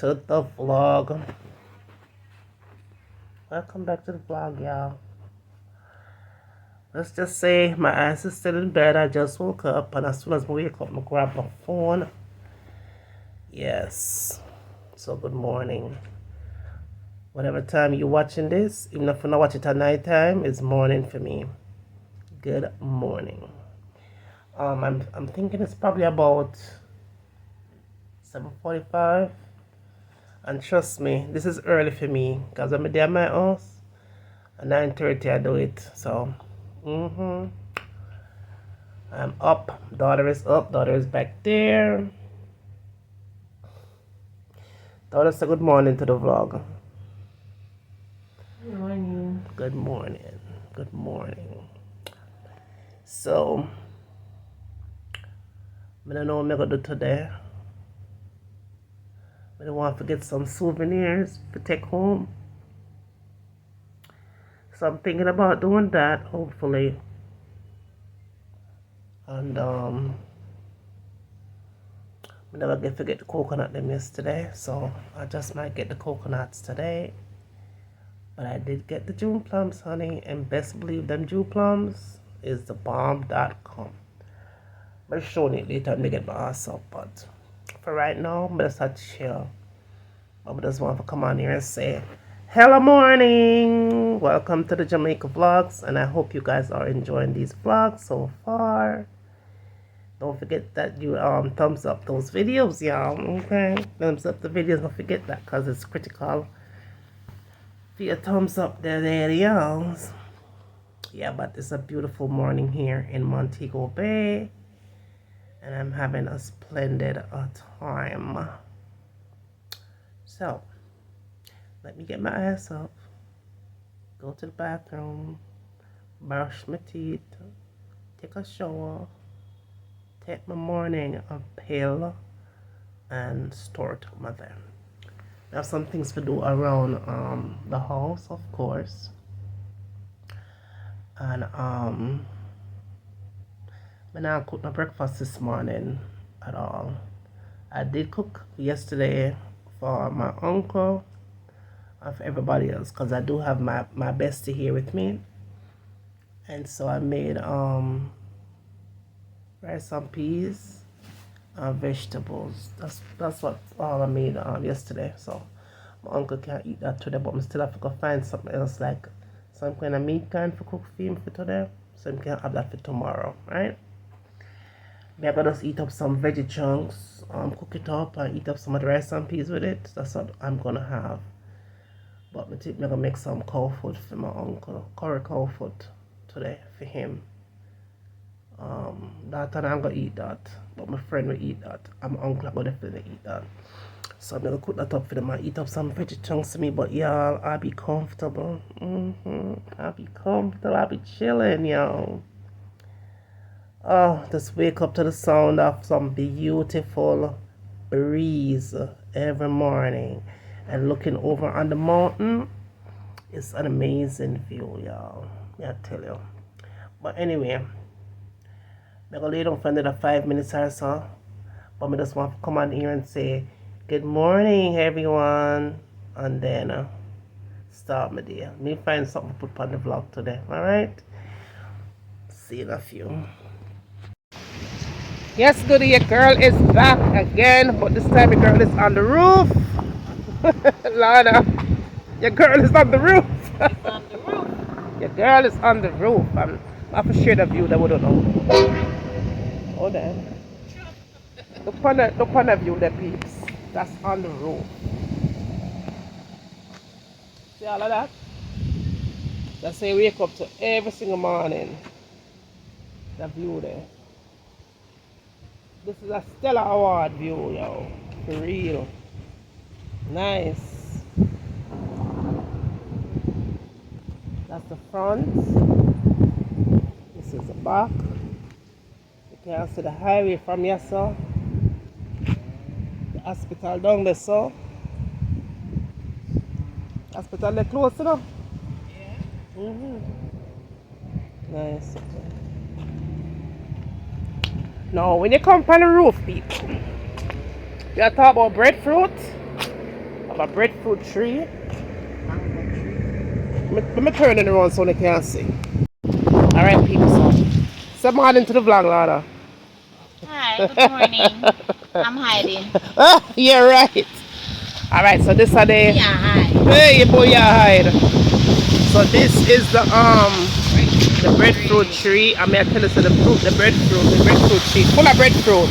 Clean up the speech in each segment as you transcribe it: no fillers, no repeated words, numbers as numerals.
to the vlog. Welcome back to the vlog, y'all. Let's just say my ass is still in bed. I just woke up, and as soon as I wake up, I grab my phone. Yes. So good morning. Whatever time you're watching this, even if you not watch it at night time, it's morning for me. Good morning. I'm thinking it's probably about 7:45. And trust me, this is early for me because I'm at my house at 9:30 I do it. So I'm up. Daughter is up. Daughter is back there. Daughter, say good morning to the vlog. Good morning. Good morning. Good morning. So I don't know what I'm gonna do today. I don't want to get some souvenirs to take home. So I'm thinking about doing that, hopefully. And I never get to get the coconut them yesterday, so I just might get the coconuts today. But I did get the June plums, honey, and best believe them June plums is the bomb.com. I'll show it later when I get my ass up, but for right now, I'm just have to chill. I just want to come on here and say, hello morning! Welcome to the Jamaica vlogs, and I hope you guys are enjoying these vlogs so far. Don't forget that you thumbs up those videos, y'all. Okay, thumbs up the videos. Don't forget that because it's critical. For your thumbs up there, y'all. Yeah, but it's a beautiful morning here in Montego Bay, and I'm having a splendid time. So let me get my ass up, go to the bathroom, brush my teeth, take a shower, take my morning pill, and start my day. I have some things to do around the house, of course. And I didn't cook my breakfast this morning at all. I did cook yesterday for my uncle and for everybody else because I do have my bestie here with me. And so I made rice and peas and vegetables. That's what all I made yesterday. So my uncle can't eat that today, but I still have to go find something else like some kind of meat kind for cook for him for today. So he can have that for tomorrow, right? I'm gonna just eat up some veggie chunks, cook it up and eat up some of the rice and peas with it. That's what I'm gonna have. But I think I'm gonna make some cow food for my uncle, curry cow food today for him. That and I'm gonna eat that, but my friend will eat that. And my uncle will definitely eat that. So I'm gonna cook that up for them and eat up some veggie chunks to me. But y'all, I'll be comfortable. I'll be comfortable. I'll be chilling, y'all. Oh, just wake up to the sound of some beautiful breeze every morning and looking over on the mountain. It's an amazing view, y'all. I tell you. But anyway, I'm gonna lay down for another 5 minutes or so. But I just want to come on here and say good morning, everyone, and then start my day. Let me find something to put on the vlog today. All right. See you in a few. Yes, goody, your girl is back again, but this time your girl is on the roof. Lana, your girl is on the roof. On the roof. Your girl is on the roof. I have to share the view that we don't know. Hold on. Look on the view there, peeps. That's on the roof. See all of that? That's how you wake up to every single morning. The view there. This is a Stellar Award view, yo. For real. Nice. That's the front. This is the back. You can see the highway from here, so. The hospital down there, so. Hospital they close, you know? Yeah. Nice. Now, when you come on the roof, people, you talk about breadfruit. a breadfruit tree. Let me turn it around so they can see. Alright, people, so say morning to the vlog, Lada. Hi, good morning. I'm hiding. Yeah, right. Alright, so this are the Yeah, hi. hey boy, yeah, hide. So this is the breadfruit tree. I mean, I tell you, so the breadfruit tree, full of breadfruit.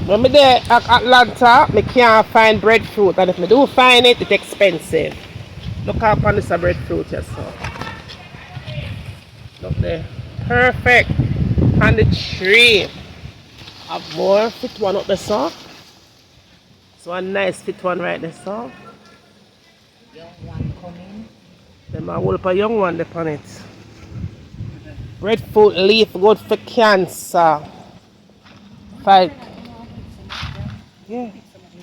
When me there at Atlanta, me can't find breadfruit, and if me do find it, it's expensive. Look up on this breadfruit, yes, so. Look there, perfect. And the tree. Have more fit one up there, so. So a nice fit one right there, so. Young one coming. Then I will put a young one upon it. Breadfruit leaf good for cancer. Fight. Yeah.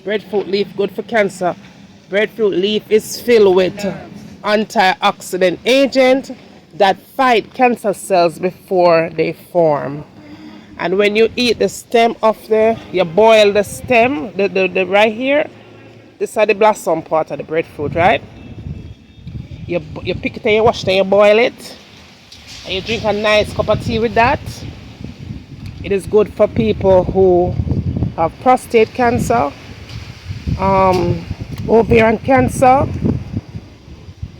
Breadfruit leaf good for cancer. Breadfruit leaf is filled with antioxidant agent that fight cancer cells before they form. And when you eat the stem of you boil the stem, the right here, this is the blossom part of the breadfruit, right? You pick it and you wash it and you boil it. And you drink a nice cup of tea with that. It is good for people who have prostate cancer, ovarian cancer.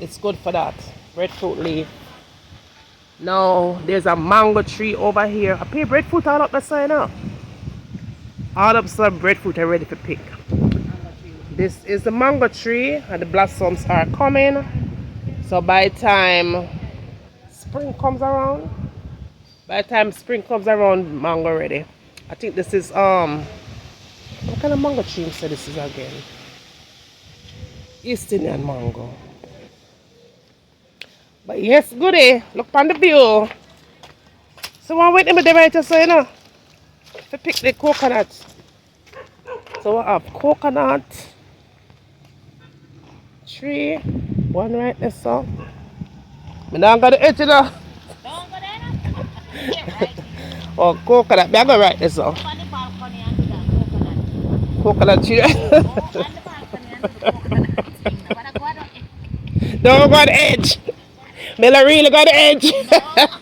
It's good for that. Breadfruit leaf. Now there's a mango tree over here. I pay breadfruit all up the side now. All up some breadfruit are ready to pick. This is the mango tree and the blossoms are coming. So by the time spring comes around, mango ready. I think this is what kind of mango tree say this is again? East Indian mango. But yes, goody. Look on the view. So I wait a minute right so you know. To pick the coconut. So we have coconut tree. One right there, so. I now got the edge of the Don't go there. Yeah, right. oh, coconut. I go right there, so. Go on the balcony and do that coconut. Coconut tree. Go on the balcony and do the coconut thing. Now, what I go on Don't go on the edge. Mela really got the edge. No,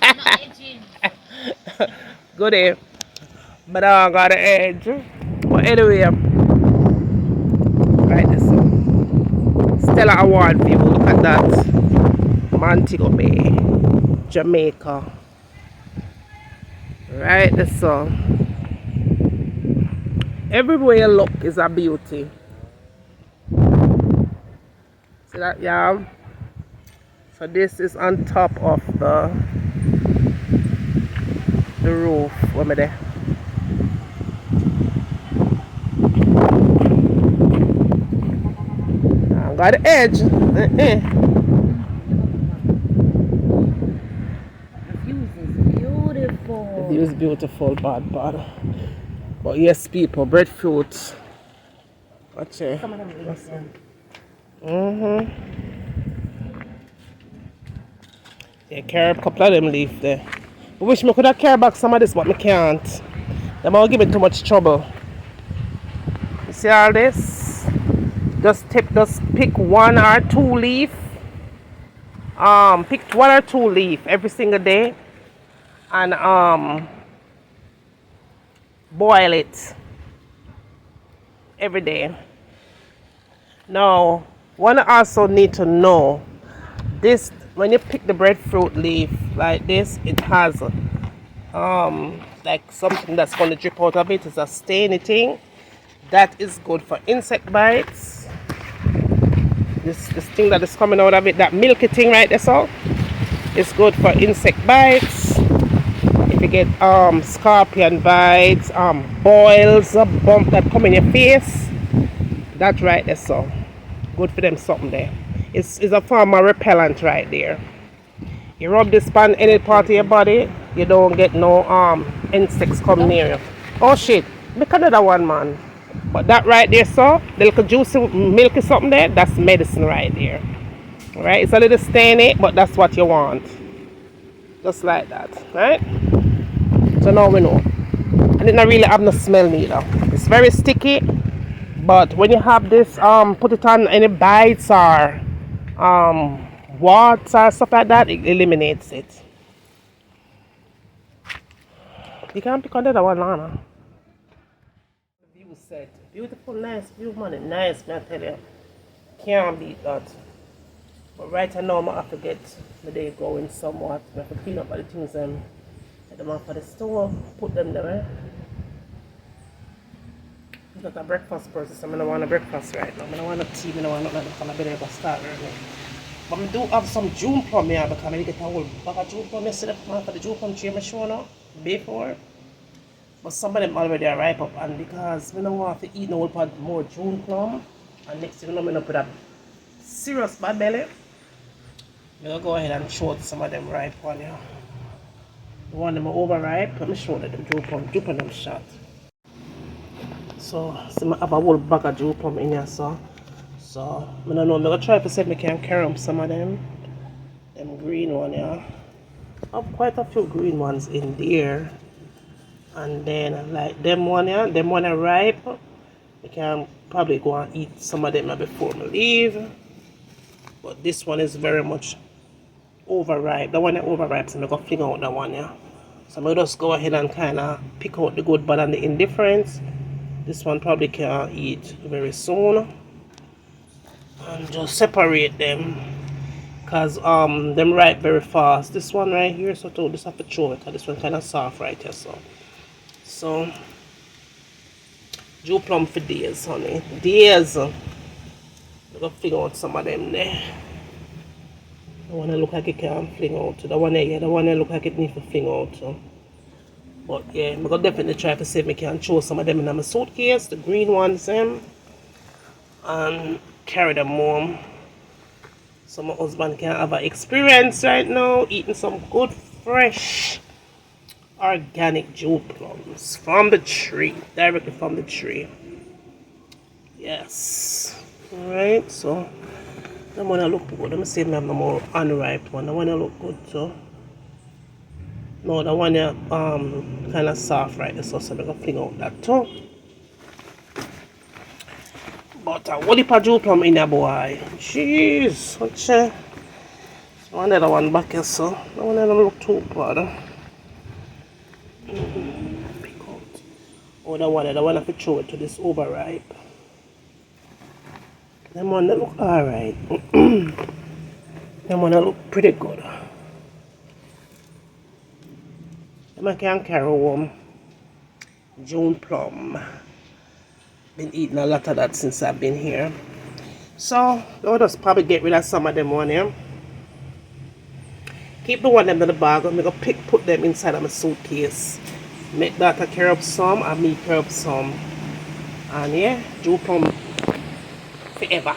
I'm not edging. Good day. But I got the edge. But anyway, right this one. Stella Award view. Look at that. Montego Bay, Jamaica. Right this one. Everywhere you look is a beauty. See that, yeah? So this is on top of the roof. Where am I there? I got the edge. The view is beautiful. The view is beautiful, bad. But yes, people, breadfruit. Watch it. Some of them leaves. Yeah, carry a couple of them leaf there. I wish me could have carry back some of this, but I can't. They might give me too much trouble. You see all this? Just pick one or two leaf. Pick one or two leaf every single day, and boil it every day. Now, one also need to know this. When you pick the breadfruit leaf like this, it has like something that's going to drip out of it. It's a stainy thing that is good for insect bites. This thing that is coming out of it, that milky thing right there, so it's good for insect bites. If you get scorpion bites, boils, a bump that come in your face, that's right there, so good for them something there. It's a form of repellent right there. You rub this on any part of your body, you don't get no insects come near you. Oh shit, make another one, man. But that right there, so the little juicy milky something there, that's medicine right there. Alright, it's a little stainy, but that's what you want. Just like that, right? So now we know. And it not really have no smell neither. It's very sticky, But when you have this, put it on any bites or water, stuff like that, it eliminates it. You can pick on the other one, Lana. View set. Beautiful, nice view, money. Nice, man, I tell you. Can't beat that. But right now, I have to get the day going somewhat. I have to clean up all the things and get them off of the stove, put them there. I'm not a breakfast person, so I don't want a breakfast right now. I don't want a tea, I don't want nothing because I'm going to start early. But I do have some June plum here because I get a whole bag of June plum yesterday for the June plum tree I'm showing up before. But some of them already are ripe up, and because I don't want to eat no whole more June plum, and next thing you know, I'm going to put a serious bad belly. I'm going to go ahead and show some of them ripe one here. The one them are overripe, let me show them June plum them shot. So I have a whole bag of June plum in here, so I don't know, I'm going to try to see if I can carry up some of them green one here. I have quite a few green ones in there. And then like them one here, them one are ripe. I can probably go and eat some of them before I leave. But this one is very much overripe. The one that overripe, so I'm going to fling out that one here. So I'm going to just go ahead and kind of pick out the good, bad, and the indifference. This one probably can eat very soon. And just separate them. Because them ripe very fast. This one right here, so to just have to throw it. This one kind of soft right here, so June plum for days, honey. Days. I'm going to fling out some of them there. The one that look like it can fling out. The one there, yeah, the one that look like it needs to fling out. But yeah, I'm going to definitely try to see if I can throw some of them in my suitcase, the green ones, and carry them home. So my husband can have an experience right now eating some good, fresh, organic June plums from the tree, directly from the tree. Yes. Alright, so the one that look good. Let me see if I have no more unripe one. The one that look good too. No, the one that kind of soft right there, so I'm gonna fling out that too. But a whole heap of June plum in there, boy. Jeez, what's that? One other one back here, so that one doesn't look too bad. Pick out. Oh, the one I have to throw it to this overripe. Them one that look alright. Them one that look pretty good. Them I can carry home. June plum. Been eating a lot of that since I've been here. So I'll just probably get rid of some of them one here. Keep the one them in the bag. I'm gonna put them inside of my suitcase. Make that I carry up some and me carry up some. And yeah, June plum forever.